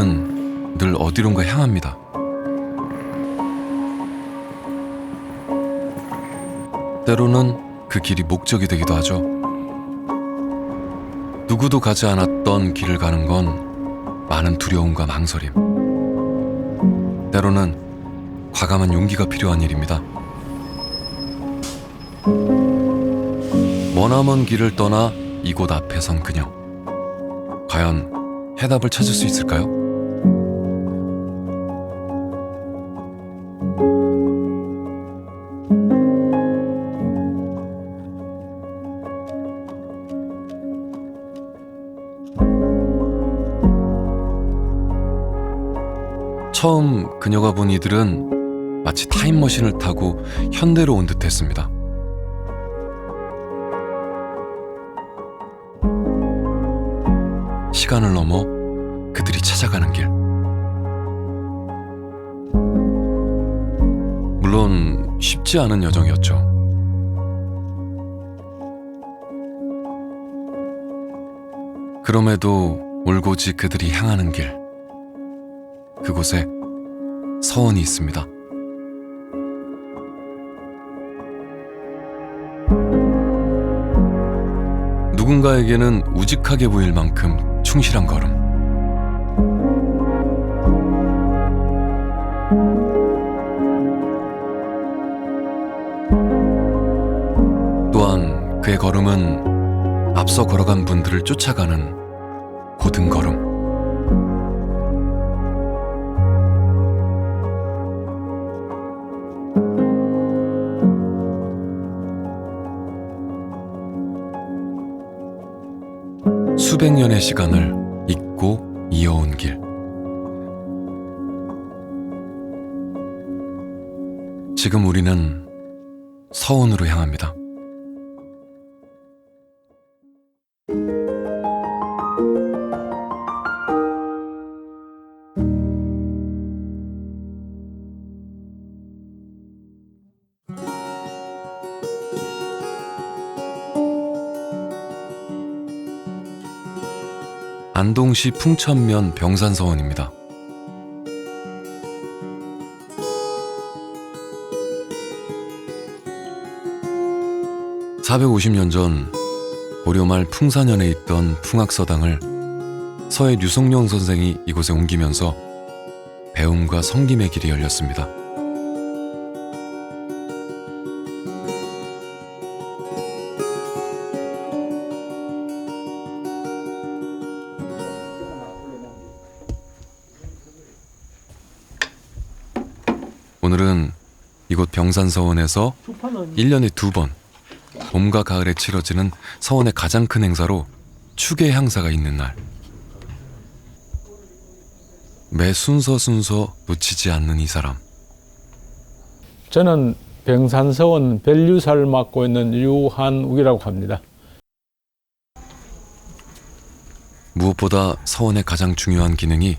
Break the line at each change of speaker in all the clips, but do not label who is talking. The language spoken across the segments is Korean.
길은 늘 어디론가 향합니다. 때로는 그 길이 목적이 되기도 하죠. 누구도 가지 않았던 길을 가는 건 많은 두려움과 망설임, 때로는 과감한 용기가 필요한 일입니다. 머나먼 길을 떠나 이곳 앞에 선 그녀, 과연 해답을 찾을 수 있을까요? 처음 그녀가 본 이들은 마치 타임머신을 타고 현대로 온 듯했습니다. 시간을 넘어 그들이 찾아가는 길. 물론 쉽지 않은 여정이었죠. 그럼에도 올곧이 그들이 향하는 길, 그곳에 서원이 있습니다. 누군가에게는 우직하게 보일 만큼 충실한 걸음. 또한 그의 걸음은 앞서 걸어간 분들을 쫓아가는 고든 걸음. 수백 년의 시간을 잇고 이어온 길. 지금 우리는 서원으로 향합니다. 안동시 풍천면 병산서원입니다. (450년) 전 고려말 풍산현에 있던 풍악서당을 서해 류성룡 선생이 이곳에 옮기면서 배움과 성김의 길이 열렸습니다. 오늘은 이곳 병산서원에서 1년에 2번 봄과 가을에 치러지는 서원의 가장 큰 행사로 축의 향사가 있는 날. 매 순서 놓치지 않는 이 사람.
저는 병산서원 벨류사를 맡고 있는 유한욱이라고 합니다.
무엇보다 서원의 가장 중요한 기능이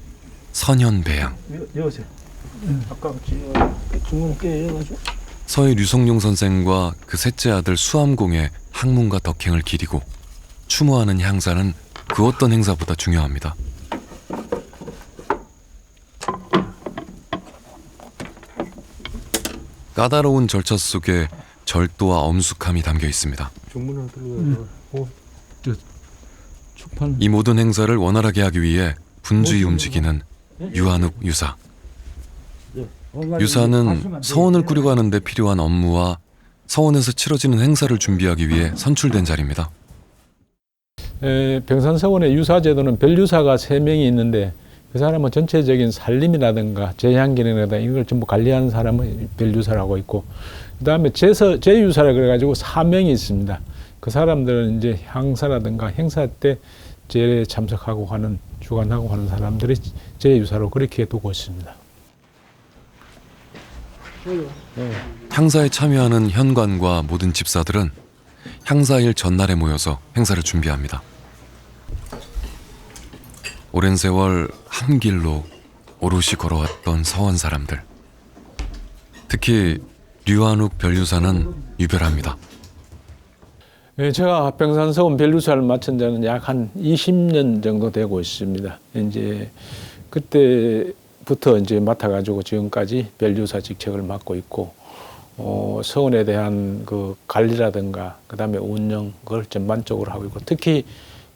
선현배양.
여보세요. 아까 중문 깨가지고.
서해 류성룡 선생과 그 셋째 아들 수암공의 학문과 덕행을 기리고 추모하는 향사는 그 어떤 행사보다 중요합니다. 까다로운 절차 속에 절도와 엄숙함이 담겨 있습니다.
중문을 들고
축판.
이 모든 행사를 원활하게 하기 위해 분주히 움직이는 유한욱 유사. 유사는 서원을 꾸려가는 데 필요한 업무와 서원에서 치러지는 행사를 준비하기 위해 선출된 자리입니다.
병산서원의 유사제도는 벨유사가 3명이 있는데 그 사람은 전체적인 살림이라든가 제향기능이라든가 이걸 전부 관리하는 사람은 벨유사라고 있고, 그 다음에 제유사라 그래가지고 4명이 있습니다. 그 사람들은 이제 향사라든가 행사 때 제례에 참석하고 하는, 주관하고 하는 사람들이 제유사로 그렇게 두고 있습니다.
향사에 참여하는 현관과 모든 집사들은 향사일 전날에 모여서 행사를 준비합니다. 오랜 세월 한 길로 오롯이 걸어왔던 서원 사람들. 특히 류한욱 벨유사는 유별합니다.
제가 병산서원 벨유사를 맡은 지는 약 한 20년 정도 되고 있습니다. 이제 그때부터 이제 맡아가지고 지금까지 벨유사 직책을 맡고 있고 서원에 대한 그 관리라든가 그다음에 운영 그걸 전반적으로 하고 있고 특히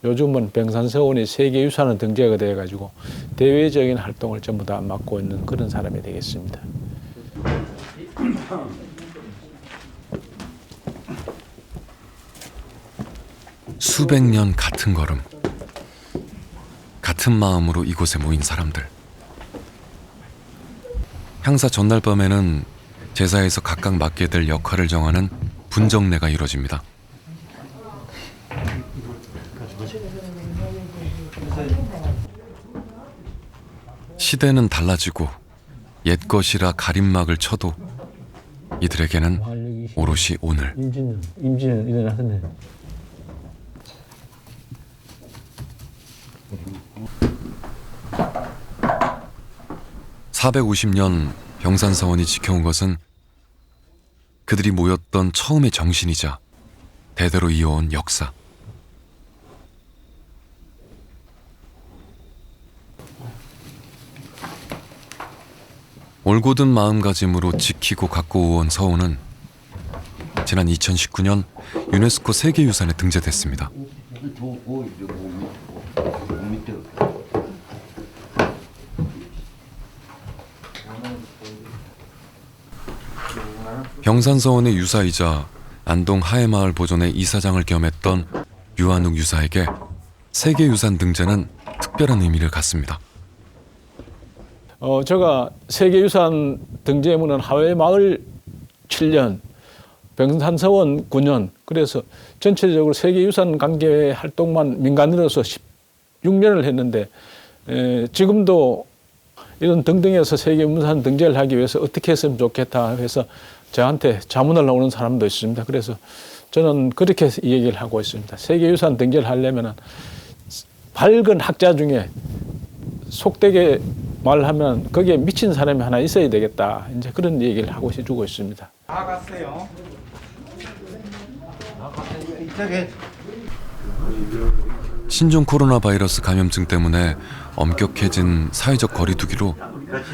요즘은 병산서원이 세계유산으로 등재가 돼가지고 대외적인 활동을 전부 다 맡고 있는 그런 사람이 되겠습니다.
수백 년 같은 걸음, 같은 마음으로 이곳에 모인 사람들. 향사 전날 밤에는 제사에서 각각 맡게 될 역할을 정하는 분정례가 이루어집니다. 시대는 달라지고 옛것이라 가림막을 쳐도 이들에게는 오롯이 오늘.
임진은 일어났네.
450년 병산서원이 지켜온 것은 그들이 모였던 처음의 정신이자 대대로 이어온 역사. 올곧은 마음가짐으로 지키고 갖고 온 서원은 지난 2019년 유네스코 세계유산에 등재됐습니다. 병산서원의 유사이자 안동 하회마을 보존의 이사장을 겸했던 유한욱 유사에게 세계유산 등재는 특별한 의미를 갖습니다.
제가 세계유산 등재문은 하회마을 7년, 병산서원 9년, 그래서 전체적으로 세계유산 관계 활동만 민간인으로서 16년을 했는데 지금도 이런 등등해서 세계유산 등재를 하기 위해서 어떻게 했으면 좋겠다 해서 저한테 자문을 오는 사람도 있습니다. 그래서 저는 그렇게 얘기를 하고 있습니다. 세계유산 등재를 하려면 밝은 학자 중에 속되게 말하면 거기에 미친 사람이 하나 있어야 되겠다. 이제 그런 얘기를 하고 해주고 있습니다.
다 갔어요. 이쪽에
신종 코로나 바이러스 감염증 때문에 엄격해진 사회적 거리두기로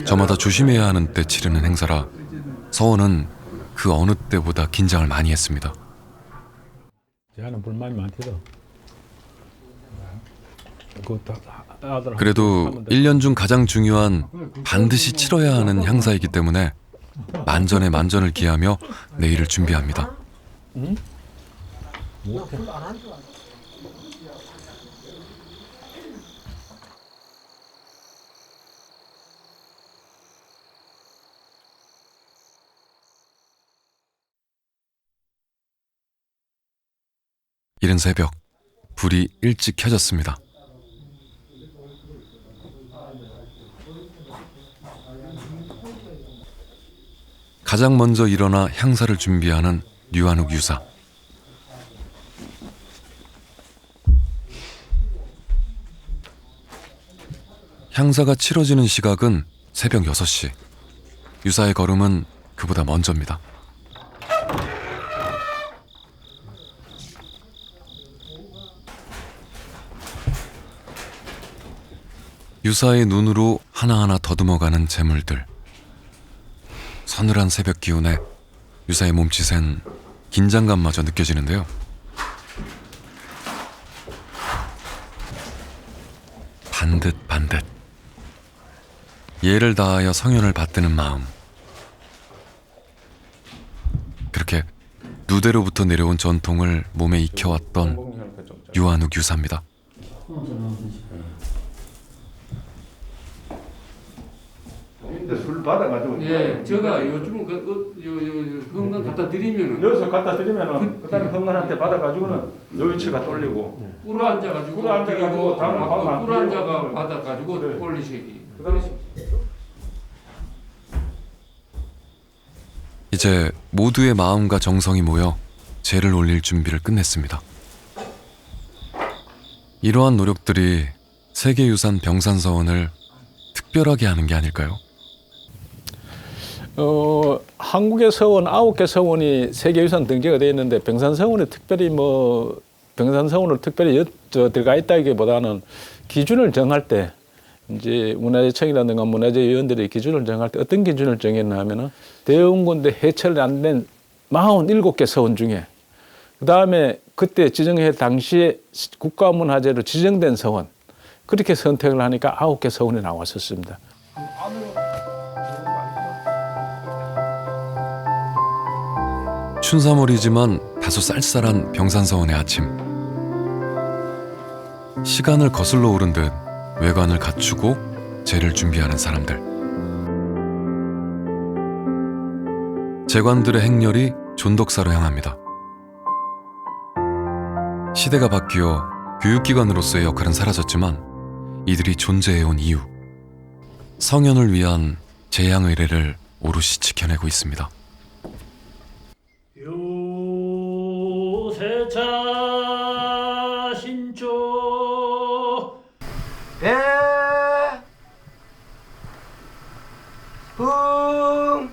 저마다 조심해야 하는 때 치르는 행사라 서원은 그 어느 때보다 긴장을 많이 했습니다.
저는 불만이 많더라.
그래도 1년 중 가장 중요한 반드시 치러야 하는 향사이기 때문에 만전에 만전을 기하며 내일을 준비합니다. 이른 새벽 불이 일찍 켜졌습니다. 가장 먼저 일어나 향사를 준비하는 유한욱 유사. 향사가 치러지는 시각은 새벽 6시. 유사의 걸음은 그보다 먼저입니다. 유사의 눈으로 하나하나 더듬어가는 재물들. 서늘한 새벽 기온에 유사의 몸짓엔 긴장감마저 느껴지는데요. 반듯 반듯. 예를 다하여 성현을 받드는 마음. 그렇게 누대로부터 내려온 전통을 몸에 익혀왔던 유한욱 유사입니다.
술 받아가지고.
예, 제가 요즘은 건강 갖다 드리면은
여기서 갖다 드리면은 그다음에 건강한테 받아가지고는 요 위치가 떨리고.
꿇어 앉아가지고
꿇어 앉아가지고 다음에 밥안
꿇어 앉아가
드리고.
받아가지고
그래.
올리시기.
이제 모두의 마음과 정성이 모여 제를 올릴 준비를 끝냈습니다. 이러한 노력들이 세계유산 병산서원을 특별하게 하는 게 아닐까요?
한국의 서원 9개 서원이 세계유산 등재가 되어 있는데 병산서원이 특별히 병산서원을 특별히 들어가 있다기보다는 기준을 정할 때 이제 문화재청이라든가 문화재위원들의 기준을 정할 때 어떤 기준을 정했나 하면은 대웅군대 해체를 안 된 47개 서원 중에 그다음에 그때 지정해 당시에 국가문화재로 지정된 서원 그렇게 선택을 하니까 9개 서원이 나왔었습니다.
춘삼월이지만 다소 쌀쌀한 병산서원의 아침. 시간을 거슬러 오른 듯 외관을 갖추고 제를 준비하는 사람들. 재관들의 행렬이 존덕사로 향합니다. 시대가 바뀌어 교육기관으로서의 역할은 사라졌지만 이들이 존재해온 이유, 성현을 위한 재향 의례를 오롯이 지켜내고 있습니다.
요세차 신조
배, 흥,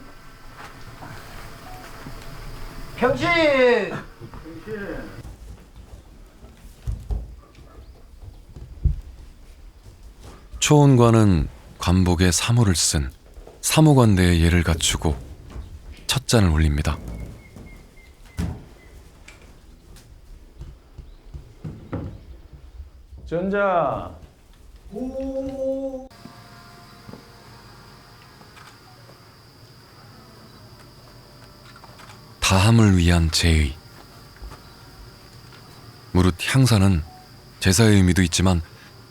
평신.
초원관은 관복에 사모를 쓴 사모관대의 예를 갖추고 첫 잔을 올립니다.
전자.
다함을 위한 제의. 무릇 향사는 제사의 의미도 있지만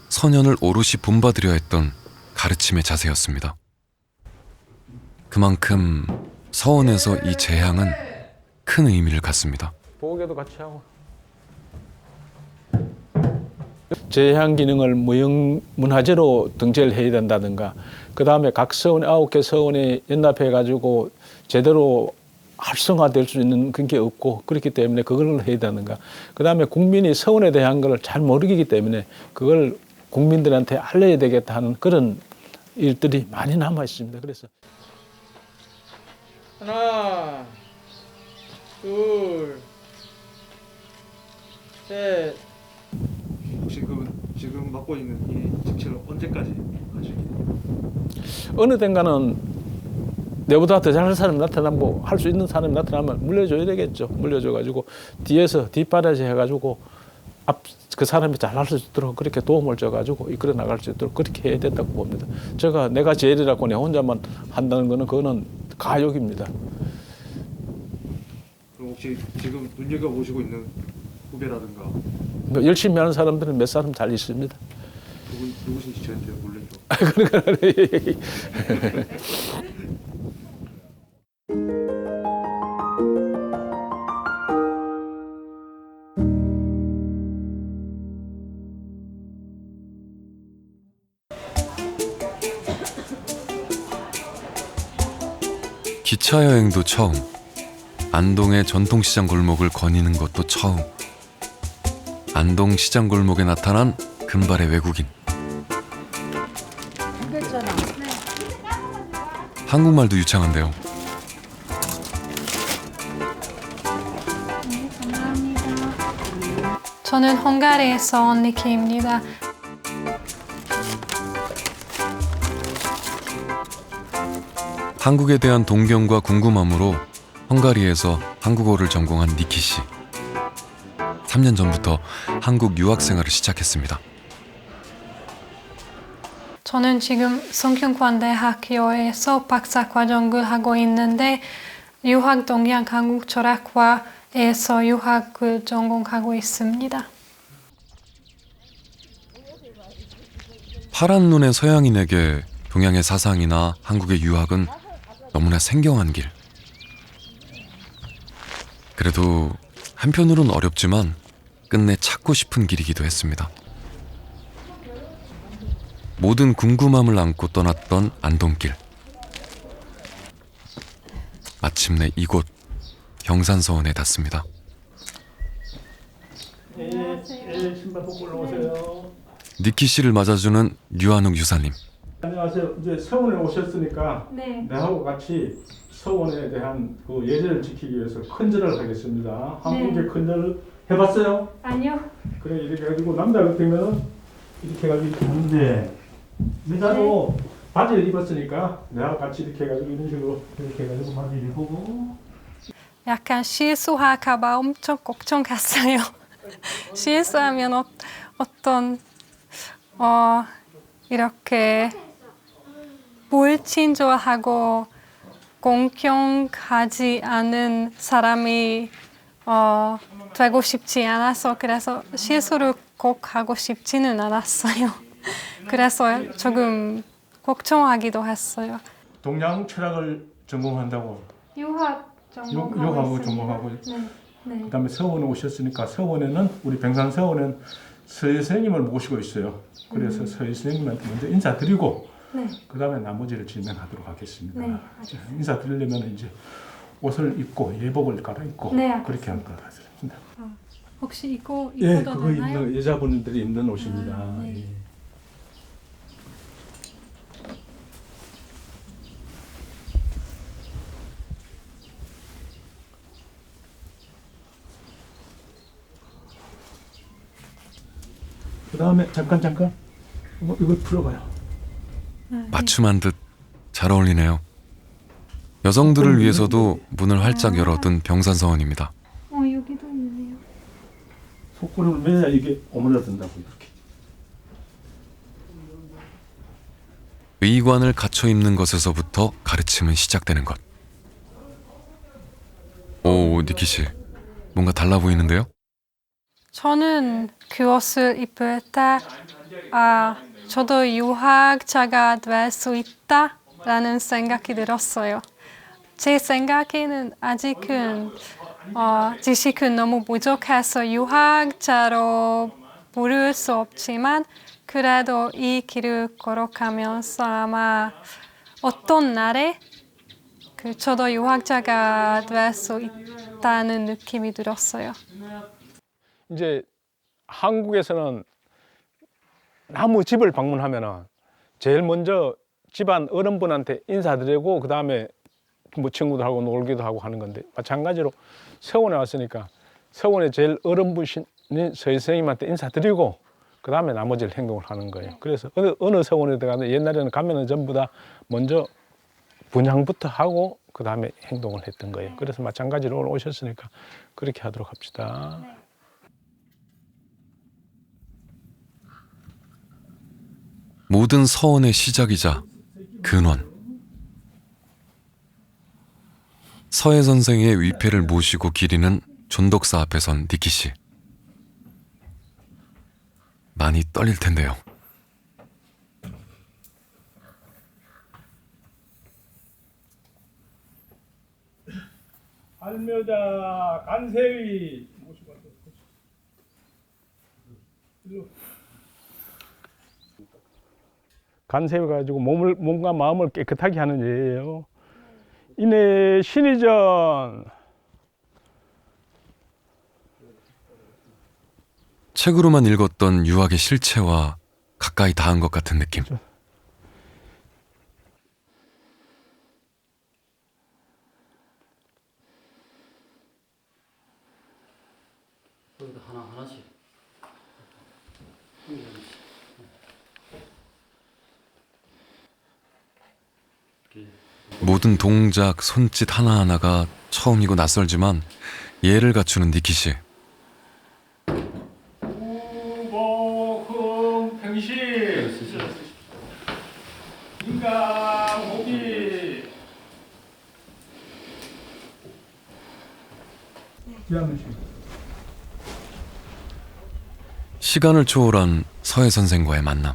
선현을 오롯이 본받으려 했던 가르침의 자세였습니다. 그만큼 서원에서 이 제향은 큰 의미를 갖습니다.
보고개도 같이 하고. 제향 기능을 무형문화재로 등재를 해야 된다든가 그 다음에 각 서원 9개 서원에 연납해 가지고 제대로 활성화될 수 있는 그런 게 없고 그렇기 때문에 그걸 해야 되는가 그 다음에 국민이 서원에 대한 걸 잘 모르기 때문에 그걸 국민들한테 알려야 되겠다 하는 그런 일들이 많이 남아 있습니다. 그래서
하나, 둘, 셋.
혹시 지금 맡고 있는 이 직책을 언제까지 하시겠어요?
어느 땐가는 내보다 더 잘하는 사람이 나타나고 할 수 있는 사람이 나타나면 물려줘야 되겠죠. 물려줘가지고 뒤에서 뒷바라지 해가지고 그 사람이 잘할 수 있도록 그렇게 도움을 줘가지고 이끌어 나갈 수 있도록 그렇게 해야 된다고 봅니다. 내가 제일이라고 내 혼자만 한다는 거는 그거는 가욕입니다.
그럼 혹시 지금 눈여겨보시고 있는 후배라든가
뭐 열심히 하는 사람들은 몇 사람 잘 있습니다.
누구신지 저한테 몰래줘.
기차 여행도 처음, 안동의 전통시장 골목을 거니는 것도 처음. 안동 시장 골목에 나타난 금발의 외국인. 한국말도 유창한데요.
저는 헝가리에서 온 니키입니다.
한국에 대한 동경과 궁금함으로 헝가리에서 한국어를 전공한 니키 씨. 3년 전부터 한국 유학 생활을 시작했습니다.
저는 지금 성균관대학교에서 박사과정을 하고 있는데 유학 동양 한국 철학과에서 유학을 전공하고 있습니다.
파란 눈의 서양인에게 동양의 사상이나 한국의 유학은 너무나 생경한 길. 그래도 한편으론 어렵지만 끝내 찾고 싶은 길이기도 했습니다. 모든 궁금함을 안고 떠났던 안동길. 마침내 이곳 경산서원에 닿습니다.
신발 벗고 올라오세요.
니키 씨를 맞아주는 류한욱 유사님.
안녕하세요. 이제 서원에 오셨으니까
네.
내하고 같이 서원에 대한 그 예절을 지키기 위해서 큰절을 하겠습니다. 한국의 큰절 해봤어요?
아니요.
그래 이렇게 해가지고 남자 같으면은 이렇게 해가지고 가운데 미자도 바지를 입었으니까 내가 같이 이렇게 해가지고 이런 식으로 이렇게 해가지고 바지를 입고
약간 실수할까봐 엄청 걱정했어요. 실수하면 어떤 이렇게 불친절하고 공평하지 않은 사람이 되고 싶지 않아서 그래서 실수를 꼭 하고 싶지는 않았어요. 그래서 조금 걱정하기도 했어요.
동양 철학을 전공한다고
유학
욕하고 전공하고
네.
그다음에 서원에 오셨으니까 서원에는 우리 병산서원은 서예 선생님을 모시고 있어요. 그래서 서예 선생님한테 먼저 인사드리고
네.
그다음에 나머지를 진행하도록 하겠습니다.
네,
자, 인사드리려면 이제 옷을 입고 예복을 갈아입고
네,
그렇게 하도록 하겠습니다.
혹시 입어도
예, 그거
되나요?
입는 여자분들이 입는 옷입니다.
네.
예. 그다음에 잠깐 이걸 풀어봐요.
맞춤한 듯 잘 어울리네요. 여성들을 위해서도 문을 활짝 열어둔 병산서원입니다.
여기도 있네요.
속구를 매야 이게 오므라든다고 이렇게.
의관을 갖춰 입는 것에서부터 가르침은 시작되는 것. 오, 니키 씨. 뭔가 달라 보이는데요?
저는 그 옷을 입을 때 저도 유학자가 될 수 있다라는 생각이 들었어요. 제 생각에는 아직은 지식은 너무 부족해서 유학자로 부를 수 없지만 그래도 이 길을 걸어가면서 아마 어떤 날에 저도 유학자가 될 수 있다는 느낌이 들었어요.
이제 한국에서는 아무 집을 방문하면은 제일 먼저 집안 어른분한테 인사드리고 그 다음에 뭐 친구들하고 놀기도 하고 하는 건데 마찬가지로 서원에 왔으니까 서원에 제일 어른분인 서희 선생님한테 인사드리고 그 다음에 나머지를 행동을 하는 거예요. 그래서 어느 서원에 들어가면 옛날에는 가면은 전부 다 먼저 분향부터 하고 그 다음에 행동을 했던 거예요. 그래서 마찬가지로 오늘 오셨으니까 그렇게 하도록 합시다.
모든 서원의 시작이자 근원. 서예 선생의 위패를 모시고 기리는 존덕사 앞에 선 니키 씨. 많이 떨릴 텐데요.
알묘자 간세위 모시고
간세를 가지고 몸과 마음을 깨끗하게 하는 예예요. 이내 신이전.
책으로만 읽었던 유학의 실체와 가까이 닿은 것 같은 느낌.
하나씩.
모든 동작, 손짓 하나하나가 처음이고 낯설지만 예를 갖추는 니키 씨.
우보흥 평시 인간 호기
시간을 초월한 서예 선생과의 만남.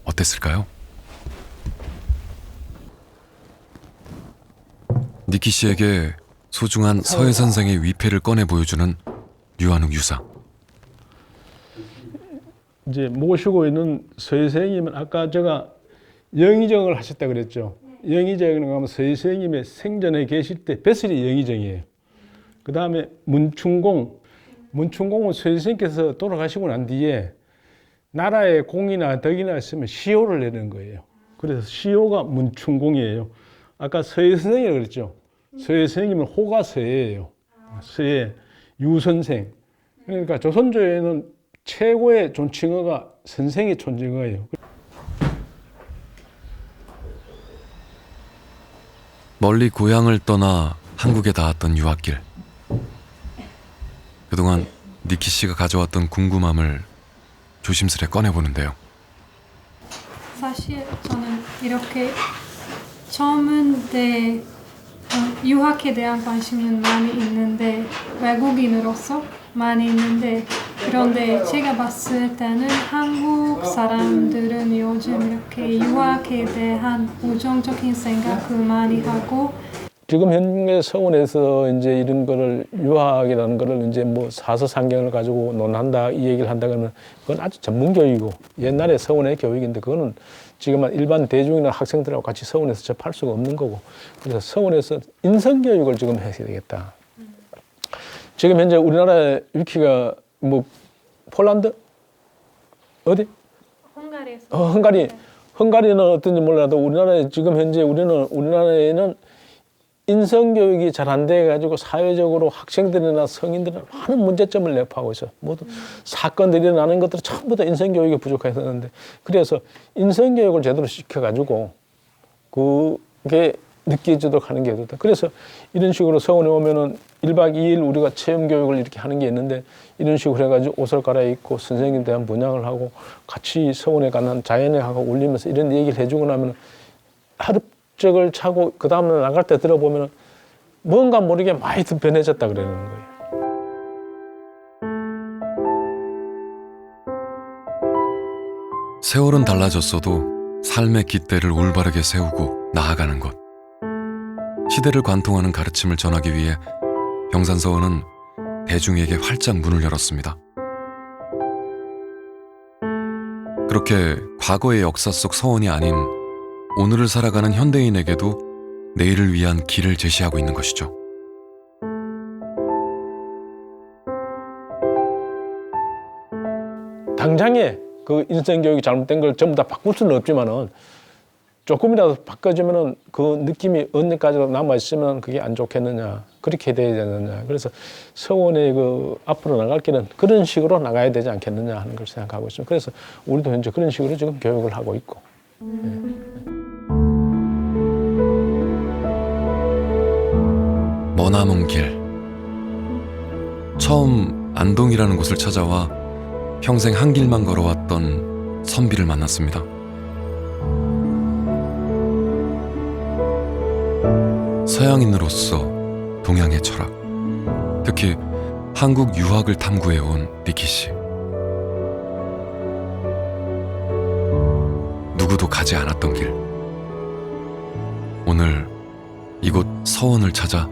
어땠을까요? 니키 씨에게 소중한 서예 선생의 위패를 꺼내 보여주는 유한욱 유사.
이제 모시고 있는 서희 선생님은 아까 제가 영의정을 하셨다 그랬죠. 영의정을 하면 서희 선생님의 생전에 계실 때 뱃슬이 영의정이에요. 그 다음에 문충공. 문충공은 서희 선생님께서 돌아가시고 난 뒤에 나라에 공이나 덕이나 있으면 시효를 내는 거예요. 그래서 시효가 문충공이에요. 아까 서예 선생이라고 그랬죠. 서예 선생님은 호가 서예예요. 서예 유선생. 그러니까 조선조에는 최고의 존칭어가 선생의 존칭어예요.
멀리 고향을 떠나 한국에 닿았던 유학길. 그동안 니키 씨가 가져왔던 궁금함을 조심스레 꺼내보는데요.
사실 저는 이렇게 처음은 유학에 대한 관심이 많이 있는데 외국인으로서 많이 있는데 그런데 제가 봤을 때는 한국 사람들은 요즘 이렇게 유학에 대한 부정적인 생각을 많이 하고
지금 현재 서원에서 이제 이런 거를 유학이라는 거를 이제 뭐 사서상경을 가지고 논한다 이 얘기를 한다 그러면 그건 아주 전문 교육이고 옛날에 서원의 교육인데 그거는 지금 일반 대중이나 학생들하고 같이 서원에서 접할 수가 없는 거고 그래서 서원에서 인성 교육을 지금 해야 되겠다. 지금 현재 우리나라 위키가 뭐 폴란드 어디?
헝가리에서
헝가리는 어떤지 몰라도 우리나라에 지금 현재 우리나라에는 인성 교육이 잘 안 돼 가지고 사회적으로 학생들이나 성인들은 많은 문제점을 내포하고 있어요. 모두 사건들이 일어나는 것들은 전부 다 인성 교육이 부족해서는데 그래서 인성 교육을 제대로 시켜 가지고 그게 느껴지도록 하는 게 좋다. 그래서 이런 식으로 서원에 오면은 1박 2일 우리가 체험 교육을 이렇게 하는 게 있는데 이런 식으로 해가지고 옷을 갈아입고 선생님에 대한 분양을 하고 같이 서원에 가는 자연에 가고 울리면서 이런 얘기를 해주고 나면 하루 적을 차고 그 다음날 나갈 때 들어보면 뭔가 모르게 많이 더 변해졌다 그러는 거예요.
세월은 달라졌어도 삶의 깃대를 올바르게 세우고 나아가는 것. 시대를 관통하는 가르침을 전하기 위해 병산서원은 대중에게 활짝 문을 열었습니다. 그렇게 과거의 역사 속 서원이 아닌 오늘을 살아가는 현대인에게도 내일을 위한 길을 제시하고 있는 것이죠.
당장에 그 인성교육이 잘못된 걸 전부 다 바꿀 수는 없지만은 조금이라도 바꿔주면은 그 느낌이 언제까지도 남아있으면 그게 안 좋겠느냐. 그렇게 돼야 되느냐. 그래서 서원의 그 앞으로 나갈 길은 그런 식으로 나가야 되지 않겠느냐 하는 걸 생각하고 있습니다. 그래서 우리도 현재 그런 식으로 지금 교육을 하고 있고.
머나먼 길. 처음 안동이라는 곳을 찾아와 평생 한 길만 걸어왔던 선비를 만났습니다. 서양인으로서 동양의 철학, 특히 한국 유학을 탐구해온 니키 씨. 누구도 가지 않았던 길. 오늘 이곳 서원을 찾아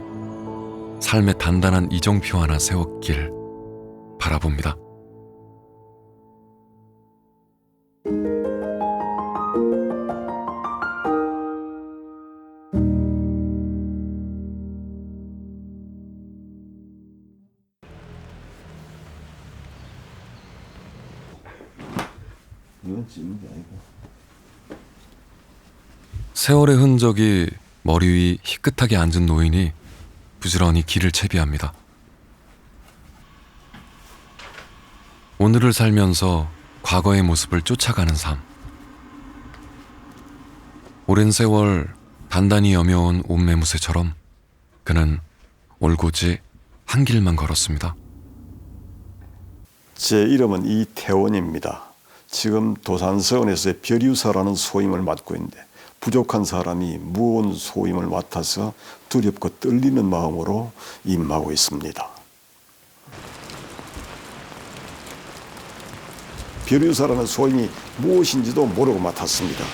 삶의 단단한 이정표 하나 세웠길 바라봅니다.
이건 찍는 게 아니고.
세월의 흔적이 머리 위 희끗하게 앉은 노인이 부지런히 길을 채비합니다. 오늘을 살면서 과거의 모습을 쫓아가는 삶. 오랜 세월 단단히 여며온 옷매무새처럼 그는 올고지 한 길만 걸었습니다.
제 이름은 이태원입니다. 지금 도산서원에서의 별유사라는 소임을 맡고 있는데 부족한 사람이 무거운 소임을 맡아서 두렵고 떨리는 마음으로 임하고 있습니다. 별유사라는 소임이 무엇인지도 모르고 맡았습니다.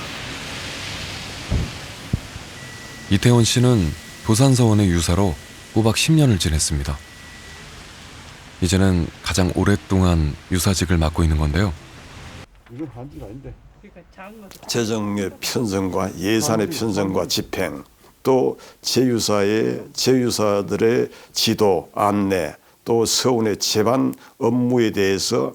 이태원 씨는 도산서원의 유사로 꼬박 10년을 지냈습니다. 이제는 가장 오랫동안 유사직을 맡고 있는 건데요.
이건 한지가 아닌데. 재정의 편성과 예산의 편성과 집행, 또 제유사들의 지도, 안내, 또 서원의 제반 업무에 대해서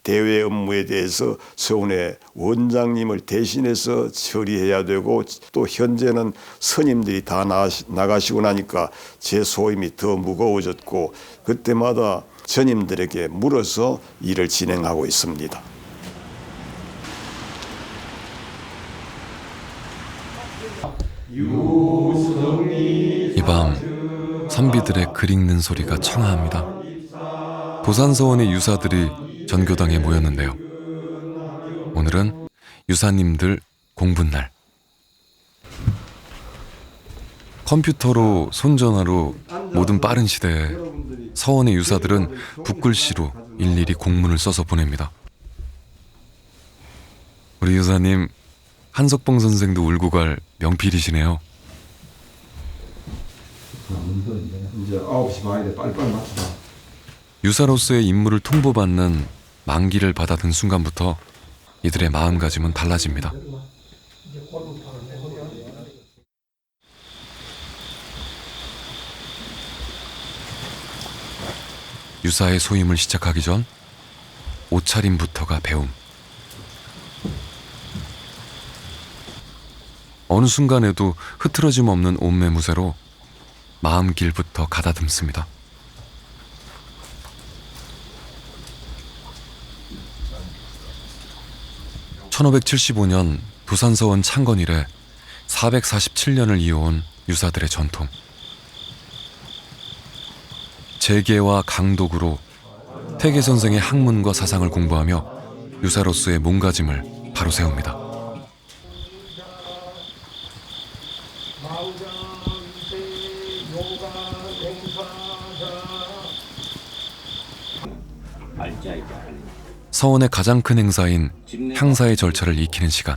대외 업무에 대해서 서원의 원장님을 대신해서 처리해야 되고 또 현재는 스님들이 다 나가시고 나니까 제 소임이 더 무거워졌고 그때마다 스님들에게 물어서 일을 진행하고 있습니다.
이 밤 선비들의 글 읽는 소리가 청아합니다. 도산서원의 유사들이 전교당에 모였는데요. 오늘은 유사님들 공부날. 컴퓨터로, 손전화로 모든 빠른 시대에 서원의 유사들은 붓글씨로 일일이 공문을 써서 보냅니다. 우리 유사님 한석봉 선생도 울고 갈 명필이시네요.
이제 9시 반인데 빨리빨리 맞추자.
유사로서의 임무를 통보받는 만기를 받아든 순간부터 이들의 마음가짐은 달라집니다. 유사의 소임을 시작하기 전 옷차림부터가 배움. 어느 순간에도 흐트러짐 없는 옷매무새로 마음길부터 가다듬습니다. (1575년) 도산서원 창건 이래 447년을 이어온 유사들의 전통. 재계와 강독으로 태계 선생의 학문과 사상을 공부하며 유사로서의 몸가짐을 바로 세웁니다. 서원의 가장 큰 행사인 향사의 절차를 익히는 시간.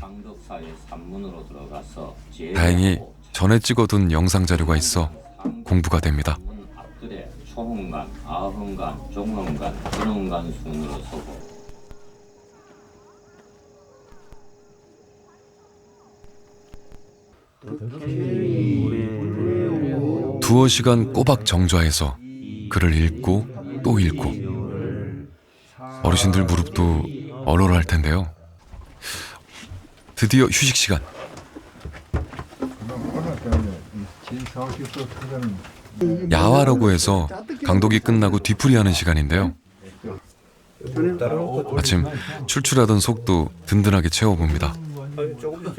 다행히 전에 찍어둔 영상 자료가 있어 공부가 됩니다.
초흥간, 아흥간, 종흥간, 근흥간 순으로 서고
두어 시간 꼬박 정좌해서 글을 읽고 또 읽고 어르신들 무릎도 얼얼할 텐데요. 드디어 휴식 시간. 야화라고 해서 강독이 끝나고 뒤풀이하는 시간인데요. 마침 출출하던 속도 든든하게 채워봅니다.
조금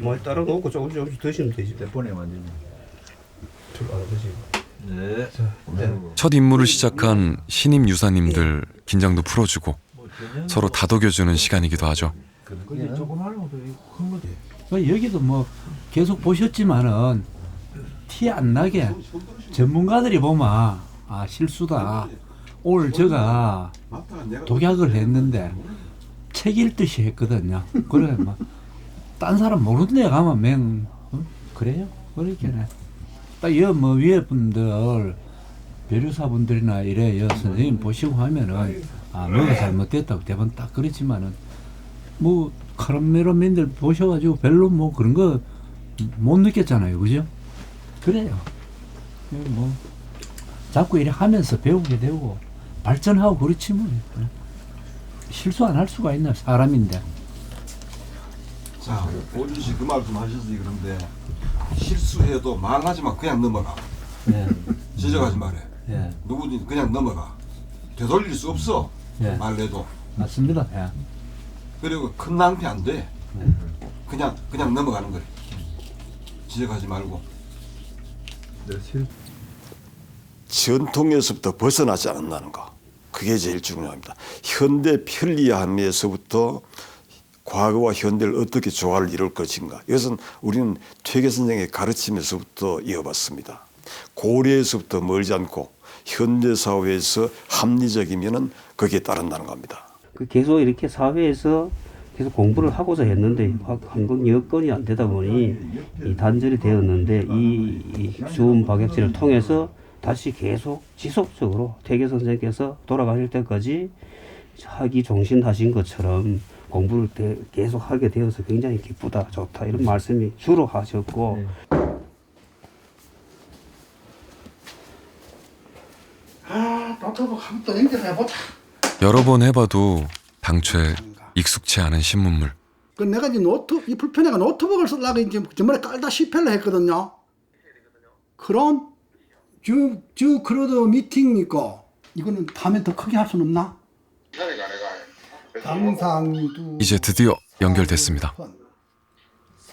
뭐 따로 놓고 조금씩 드시면 되지.
첫 임무를 시작한 신임 유사님들 긴장도 풀어주고 서로 다독여주는 시간이기도 하죠.
여기도 뭐 계속 보셨지만은 티 안 나게 전문가들이 보면 아 실수다. 오늘 제가 독약을 했는데 책 읽듯이 했거든요. 그래 뭐 딴 사람 모르는 데 가면 그래요? 그렇게네. 딱 뭐 위에 분들 변호사분들이나 이래 선생님 보시고 하면은 아 뭐가 잘못됐다고 대부분 딱 그렇지만은 뭐 카르멜로맨들 보셔가지고 별로 뭐 그런 거 못 느꼈잖아요, 그죠? 그래요. 뭐 자꾸 이렇게 하면서 배우게 되고 발전하고 그렇지 뭐 실수 안 할 수가 있나 사람인데.
자, 오준 씨 그 말 좀 하셔서 그런데 실수해도 말하지 마. 그냥 넘어가.
네.
지적하지 말해.
예.
누구든 그냥 넘어가. 되돌릴 수 없어.
예.
말해도.
맞습니다. 예.
그리고 큰 낭비 안 돼.
예.
그냥 넘어가는 거래. 지적하지 말고.
전통에서부터 벗어나지 않는다는 거. 그게 제일 중요합니다. 현대 편리함에서부터 과거와 현대를 어떻게 조화를 이룰 것인가. 이것은 우리는 퇴계 선생의 가르침에서부터 이어봤습니다. 고려에서부터 멀지 않고 현대 사회에서 합리적이면은 거기에 따른다는 겁니다.
계속 이렇게 사회에서 계속 공부를 하고자 했는데 한국 여건이 안 되다 보니 이 단절이 되었는데 이 수훈 박약진을 통해서 다시 계속 지속적으로 태계 선생께서 돌아가실 때까지 하기 종신하신 것처럼 공부를 계속 하게 되어서 굉장히 기쁘다, 좋다 이런 말씀이 주로 하셨고.
노트북 한번 또 연결해보자.
여러 번 해봐도 당초에 익숙치 않은 신문물.
그 내가 이제 이 불편해가 노트북을 쓰려고 이제 전번에 깔다 실패를 했거든요. 그럼 저 크루드 미팅이니까 이거는 다음에 더 크게 할 수는 없나?
이제 드디어 연결됐습니다.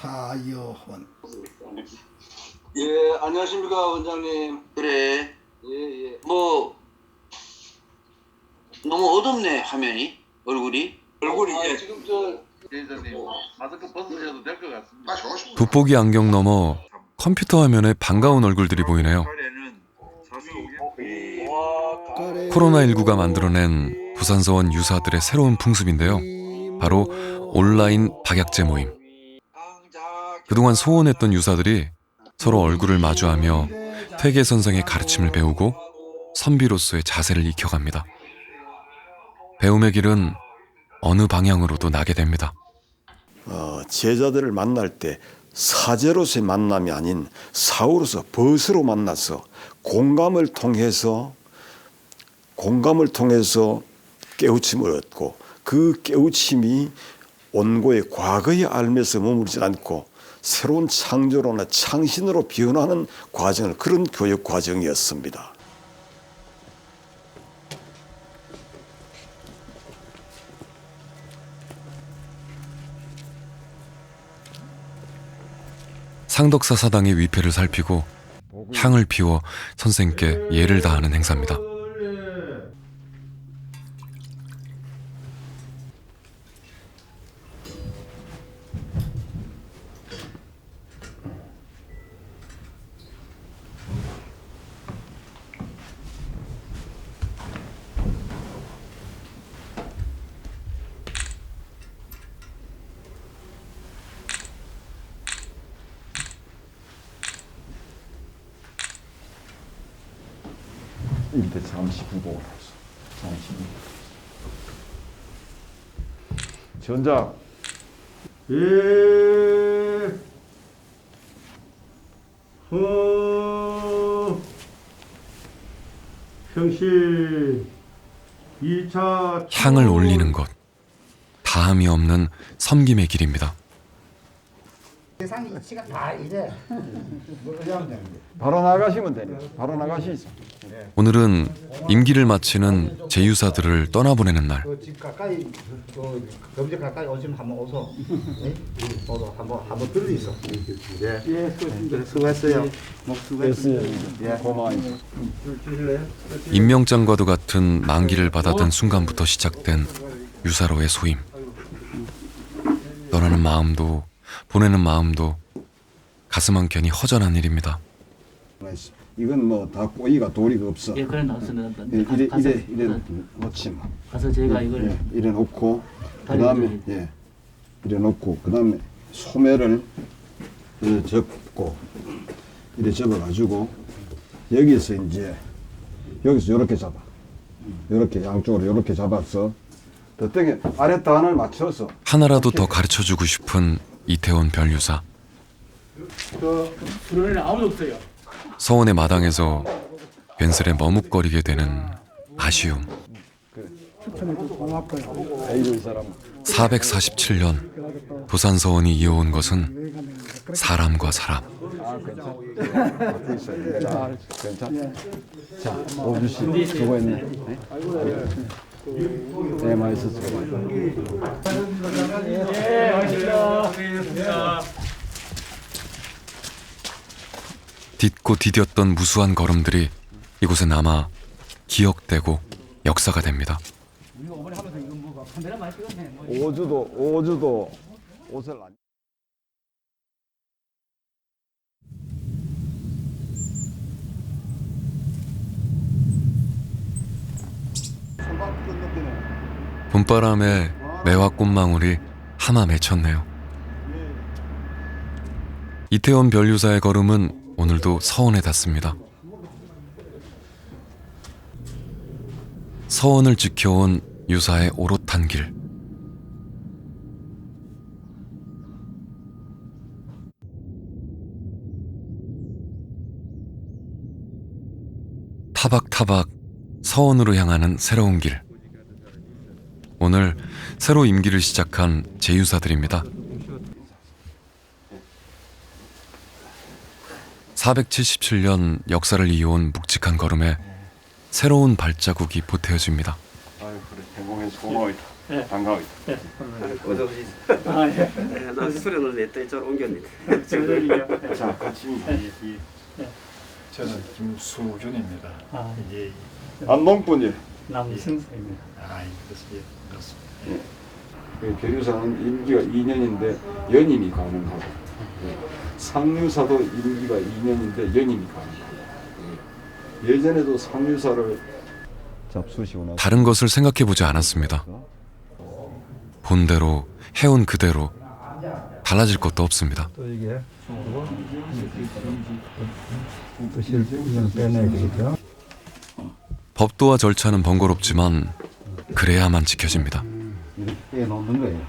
사여원.
예, 안녕하십니까 원장님.
그래.
예.
뭐 너무 어둡네 화면이 얼굴이.
예.
지금
대장님 마스크 벗으셔도 될 것 같습니다.
돋보기 안경 너머 컴퓨터 화면에 반가운 얼굴들이 보이네요. 코로나19가 만들어낸 부산서원 유사들의 새로운 풍습인데요. 바로 온라인 박약제 모임. 그동안 소원했던 유사들이 서로 얼굴을 마주하며 퇴계선생의 가르침을 배우고 선비로서의 자세를 익혀갑니다. 배움의 길은 어느 방향으로도 나게 됩니다.
제자들을 만날 때 사제로서의 만남이 아닌 사후로서 벗으로 만나서 공감을 통해서 깨우침을 얻고 그 깨우침이 원고의 과거의 알면서 머무르지 않고 새로운 창조로나 창신으로 변화하는 과정을 그런 교육 과정이었습니다.
상덕사 사당의 위패를 살피고 향을 피워 선생께 예를 다하는 행사입니다.
이때 잠시 부복을 했어. 잠시. 전작. 예.
평시 2차
향을 올리는 것. 다함이 없는 섬김의 길입니다.
세상 이치가 다 이래.
바로 나가시면 돼요. 바로 나가시죠.
오늘은 임기를 마치는 제유사들을 떠나보내는 날.
집 가까이 검색 가까이 오시면 한번 오소. 오소 한번 들리소. 예, 수고했어요. 수고했어요. 예,
고마워요.
임명장과도 같은 만기를 받아든 순간부터 시작된 유사로의 소임. 떠나는 마음도 보내는 마음도 가슴 한켠이 허전한 일입니다.
이건 뭐 다 꼬이가 도리가 없어.
예, 그래 놨으면
이래 놓지 마.
가서 제가 이걸
이래 놓고 그다음에 이래 놓고 그다음에 소매를 이래 접고 이래 접어 가지고 여기서 이렇게 잡아. 이렇게 양쪽으로 이렇게 잡아서 어떻게 아랫단을 맞춰서
하나라도 더 가르쳐주고 싶은 이태원 별유사.
주변에는 아무도 없어요.
서원의 마당에서 괜스레 머뭇거리게 되는 아쉬움. 447년 부산서원이 이어온 것은 사람과 사람.
자, 오주 씨 수고했네. 네, 맛있었어요.
딛고 디뎠던 무수한 걸음들이 이곳에 남아 기억되고 역사가 됩니다.
오주도 옷을 안.
봄바람에 매화 꽃망울이 하마 맺혔네요. 이태원 별유사의 걸음은 오늘도 서원에 닿습니다. 서원을 지켜온 유사의 오롯한 길. 타박타박 서원으로 향하는 새로운 길. 오늘 새로 임기를 시작한 제유사들입니다. 477년 역사를 이어온 묵직한 걸음에 새로운 발자국이 보태어집니다.
아유, 그래. 행복해서 고마워요. 반가워요.
어서 오시죠. 나 수련을 냈다 이쪽으로 옮겼는데.
자, 같이.
저는 김수준입니다. 예.
안동분이.
남승입니다. 그렇습니다.
변유사는 임기가 2년인데 연임이 가능하고 상류사도 임기가 2년인데 연임이 가능하고 예전에도 상류사를 잡수시고 나서
다른 것을 생각해보지 않았습니다. 본대로 해온 그대로 달라질 것도 없습니다.
또 이게 또 실수는 빼내야 되겠죠.
법도와 절차는 번거롭지만 그래야만 지켜집니다.
이렇게 놓는 거예요.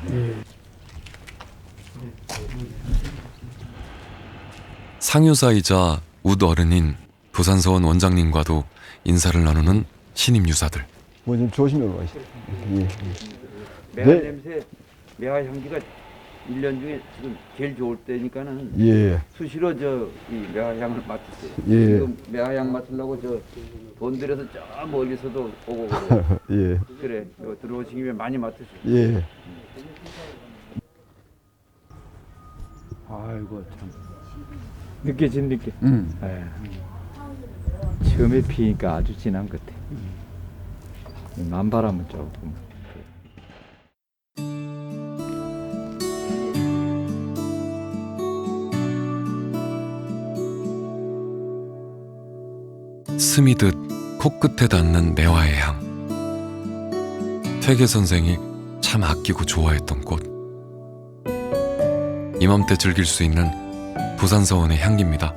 상유사이자 웃 어른인 도산서원 원장님과도 인사를 나누는 신임 유사들.
뭐 좀 조심해 가시죠.
매화 냄새, 매화 향기가 1년 중에 지금 제일 좋을 때니까는
예.
수시로 이 매화 향을 맡으세요.
예.
지금 매화 향 맡으려고 돈 들여서 저 멀리서도 오고 그래요.
예.
그래, 들어오신 김에 많이 맡으세요.
예.
아이고 참 느껴진 느낌. 처음에 피니까 아주 진한 것 같아. 남바람은 조금.
스미듯 코끝에 닿는 매화의 향. 퇴계 선생이 참 아끼고 좋아했던 꽃. 이맘때 즐길 수 있는 도산서원의 향기입니다.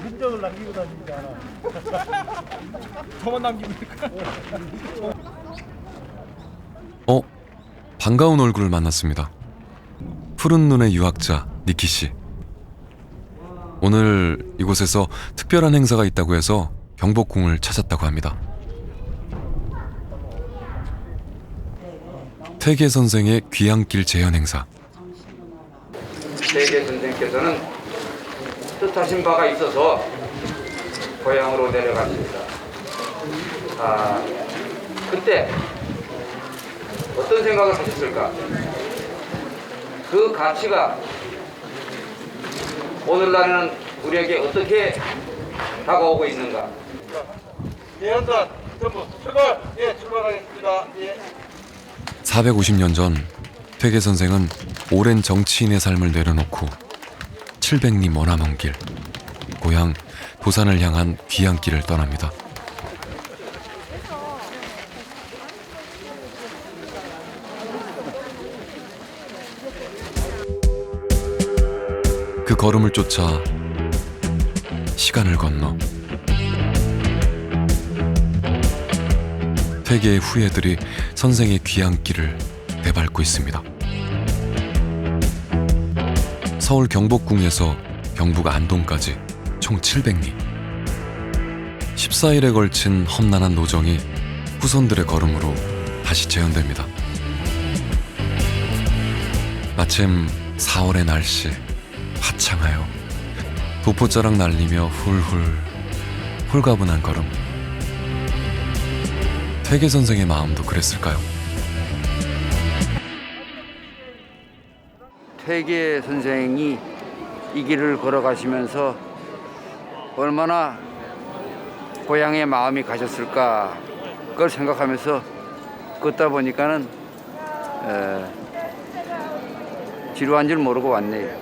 흔적을 남기고 다니지 않아. 저만 남깁니까?
반가운 얼굴을 만났습니다. 푸른 눈의 유학자 니키 씨. 오늘 이곳에서 특별한 행사가 있다고 해서 경복궁을 찾았다고 합니다. 퇴계 선생의 귀향길 재현 행사.
퇴계 선생께서는 뜻하신 바가 있어서 고향으로 내려갔습니다. 그때 어떤 생각을 하셨을까? 그 가치가 오늘날에는 우리에게 어떻게 다가오고 있는가?
예언단 전부 출발! 예, 출발하겠습니다. 예.
450년 전 퇴계 선생은 오랜 정치인의 삶을 내려놓고 700리 머나먼 길, 고향 도산을 향한 귀향길을 떠납니다. 그 걸음을 쫓아 시간을 건너 퇴계의 후예들이 선생의 귀향길을 내밟고 있습니다. 서울 경복궁에서 경북 안동까지 총 700리. 14일에 걸친 험난한 노정이 후손들의 걸음으로 다시 재현됩니다. 마침 4월의 날씨 화창하여 도포자락 날리며 훌훌 홀가분한 걸음. 퇴계 선생의 마음도 그랬을까요?
퇴계 선생이 이 길을 걸어가시면서 얼마나 고향의 마음이 가셨을까 그걸 생각하면서 걷다 보니까는 지루한 줄 모르고 왔네요.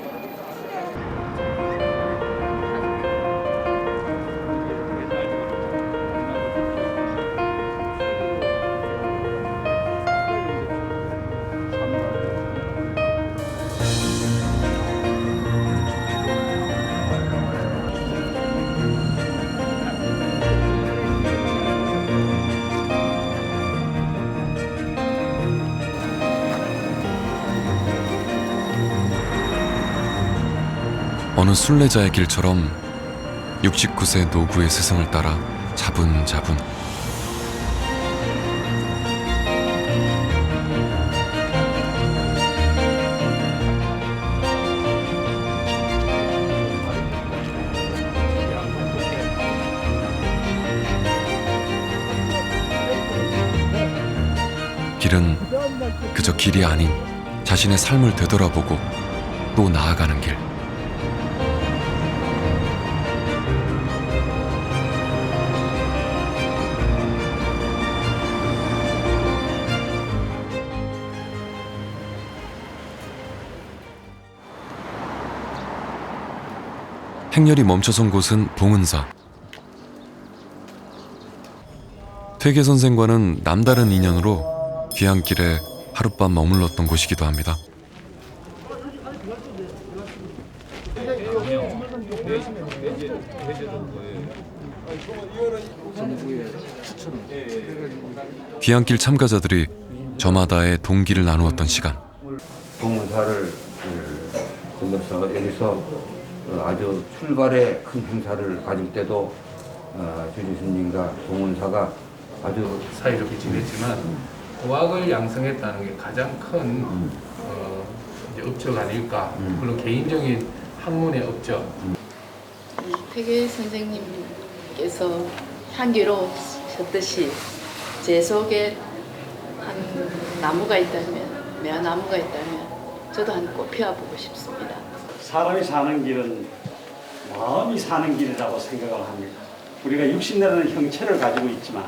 어느 순례자의 길처럼 69세 노구의 스승을 따라 자분자분 길은 그저 길이 아닌 자신의 삶을 되돌아보고 또 나아가는 길. 행렬이 멈춰선 곳은 봉은사. 퇴계 선생과는 남다른 인연으로 귀향길에 하룻밤 머물렀던 곳이기도 합니다. 귀향길 참가자들이 저마다의 동기를 나누었던 시간.
봉은사를 건너서 여기서 아주 출발의 큰 행사를 가질 때도 주지 스님과 봉은사가 아주
사이좋게 지냈지만 도학을 양성했다는 게 가장 큰 이제 업적 아닐까. 물론 개인적인 학문의 업적.
퇴계 선생님께서 향기로우셨듯이 제 속에 한 나무가 있다면, 매화나무가 있다면 저도 한 꽃 피워보고 싶습니다.
사람이 사는 길은 마음이 사는 길이라고 생각을 합니다. 우리가 육신이라는 형체를 가지고 있지만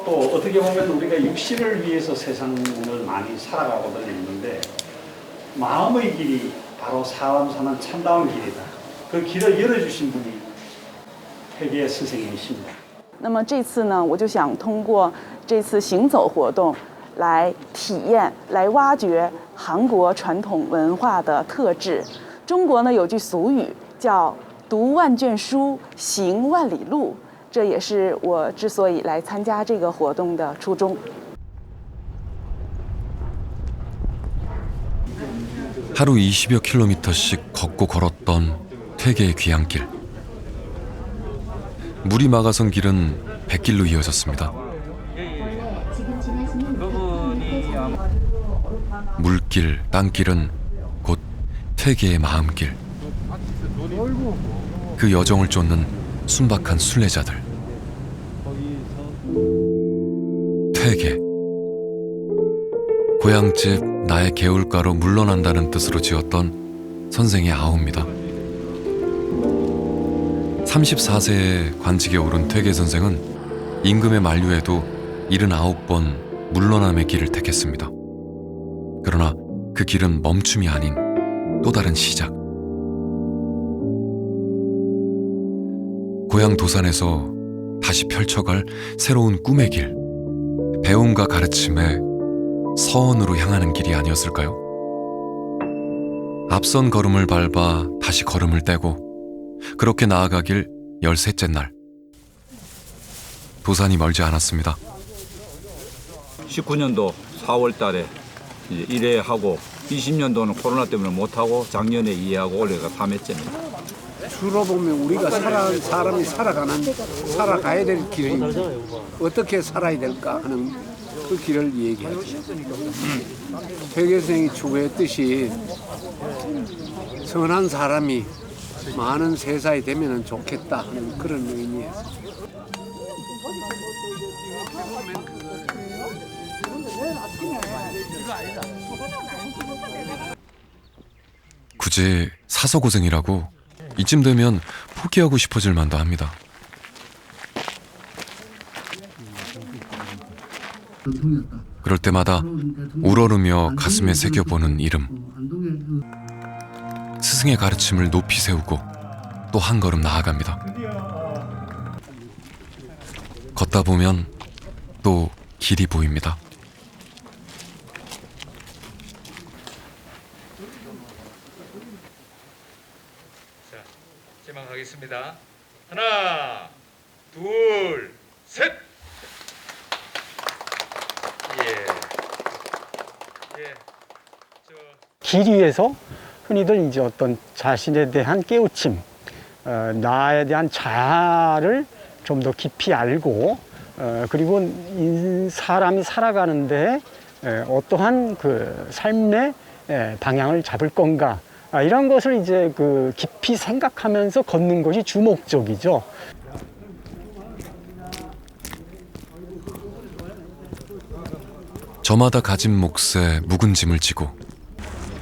또 어떻게 보면 우리가 육신을 위해서 세상을 많이 살아가고는 있는데 마음의 길이 바로 사람 사는 참다운 길이다. 그 길을 열어주신 분이 퇴계 선생님이십니다.
那么这次呢，我就想通过这次行走活动来体验、来挖掘韩国传统文化的特质。中国呢有句俗语叫“读万卷书，行万里路”，这也是我之所以来参加这个活动的初衷。
하루 20여 킬로미터씩 걷고 걸었던 퇴계의 귀향길. 물이 막아선 길은 백길로 이어졌습니다. 물길, 땅길은 곧 퇴계의 마음길. 그 여정을 쫓는 순박한 순례자들. 퇴계. 고향집 나의 개울가로 물러난다는 뜻으로 지었던 선생의 아우입니다. 34세에 관직에 오른 퇴계 선생은 임금의 만류에도 79번 물러남의 길을 택했습니다. 그러나 그 길은 멈춤이 아닌 또 다른 시작. 고향 도산에서 다시 펼쳐갈 새로운 꿈의 길. 배움과 가르침에 서원으로 향하는 길이 아니었을까요? 앞선 걸음을 밟아 다시 걸음을 떼고 그렇게 나아가길 13째 날. 도산이 멀지 않았습니다.
19년도 4월 달에 이제 1회 하고 20년도는 코로나 때문에 못하고 작년에 2회하고 올해가 3회째입니다.
주로 보면 우리가 사람이 살아가야 될 길이 어떻게 살아야 될까 하는 그 길을 얘기하죠. 퇴계 선생이 추구했듯이 선한 사람이 많은 세상이 되면 좋겠다 하는 그런 의미에서.
굳이 사서 고생이라고 이쯤 되면 포기하고 싶어질 만도 합니다. 그럴 때마다 우러르며 가슴에 새겨보는 이름. 스승의 가르침을 높이 세우고 또 한 걸음 나아갑니다. 걷다 보면 또 길이 보입니다.
자, 제망하겠습니다. 하나, 둘, 셋. 길 위에서
흔히들 이제 어떤 자신에 대한 깨우침, 나에 대한 자아를 좀 더 깊이 알고, 그리고 사람이 살아가는데 어떠한 그 삶의 방향을 잡을 건가, 이런 것을 이제 그 깊이 생각하면서 걷는 것이 주목적이죠.
저마다 가진 몫에 묵은 짐을 지고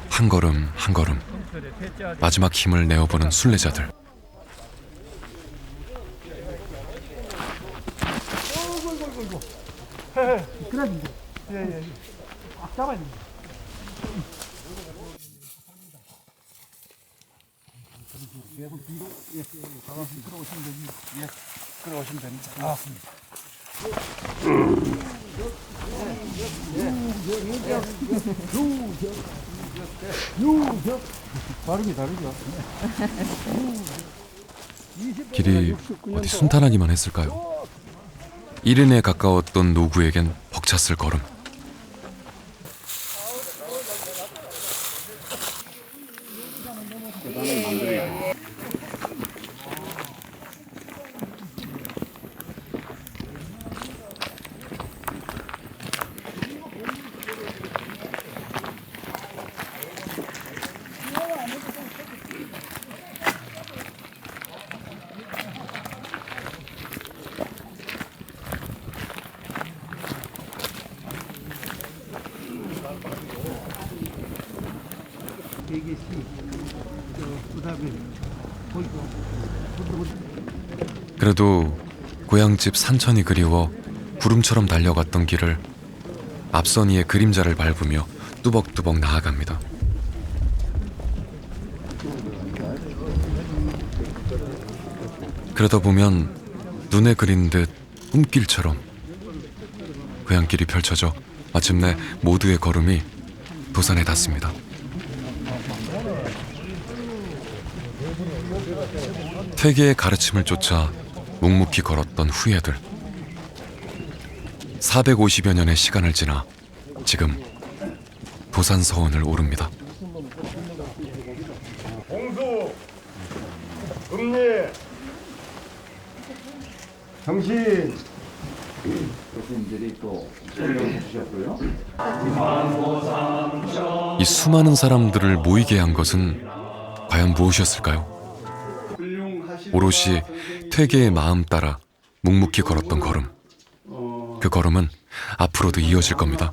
한 걸음 한 걸음 마지막 힘을 내어보는 순례자들.
예. 꽉 잡아야 됩니다. 계속 뒤로, 끌어오시면 됩니다. 끌어오시면 됩니다. 고맙습니다. 발음이 다르죠.
길이 어디 순탄하기만 했을까요? 이른에 가까웠던 노구에겐 벅찼을 걸음. 그래도 고향집 산천이 그리워 구름처럼 달려갔던 길을 앞선 이의 그림자를 밟으며 뚜벅뚜벅 나아갑니다. 그러다 보면 눈에 그린 듯 꿈길처럼 고향길이 펼쳐져 마침내 모두의 걸음이 도산에 닿습니다. 퇴계의 가르침을 쫓아 묵묵히 걸었던 후예들. 450여 년의 시간을 지나 지금 도산서원을 오릅니다.
공수, 음례, 정신.
교수님들이 또 설명해 주셨고요.
이 수많은 사람들을 모이게 한 것은 과연 무엇이었을까요? 오롯이 퇴계의 마음 따라 묵묵히 걸었던 걸음. 그 걸음은 앞으로도 이어질 겁니다.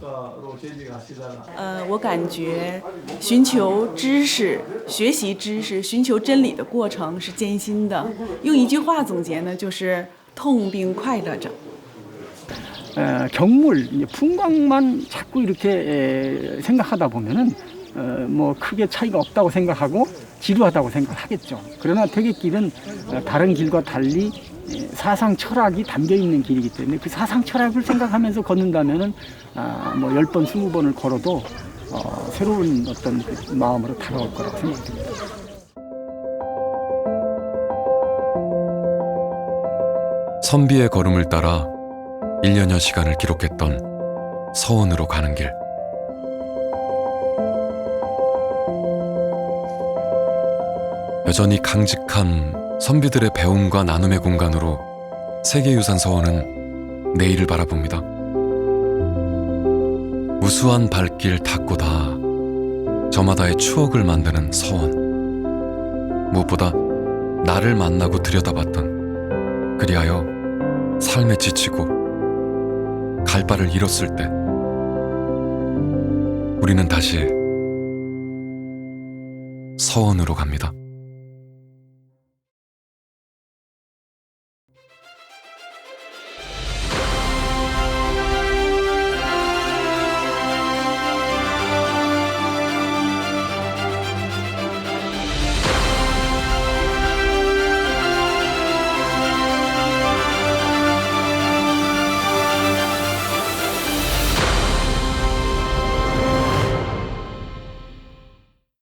我感觉寻求知识、学习知识、寻求真理的过程是艰辛的。用一句话总结呢，就是痛并快乐着。
경물, 풍광만 자꾸 이렇게 생각하다 보면은 뭐 크게 차이가 없다고 생각하고 지루하다고 생각하겠죠. 그러나 퇴계길은 다른 길과 달리 사상 철학이 담겨 있는 길이기 때문에 그 사상 철학을 생각하면서 걷는다면은 뭐 10번, 20번을 걸어도 새로운 어떤 그 마음으로 다가올 거라고 생각됩니다.
선비의 걸음을 따라 1년여 시간을 기록했던 서원으로 가는 길. 여전히 강직한 선비들의 배움과 나눔의 공간으로 세계유산 서원은 내일을 바라봅니다. 우수한 발길 닿고 닿아 저마다의 추억을 만드는 서원. 무엇보다 나를 만나고 들여다봤던, 그리하여 삶에 지치고 갈 바를 잃었을 때 우리는 다시 서원으로 갑니다.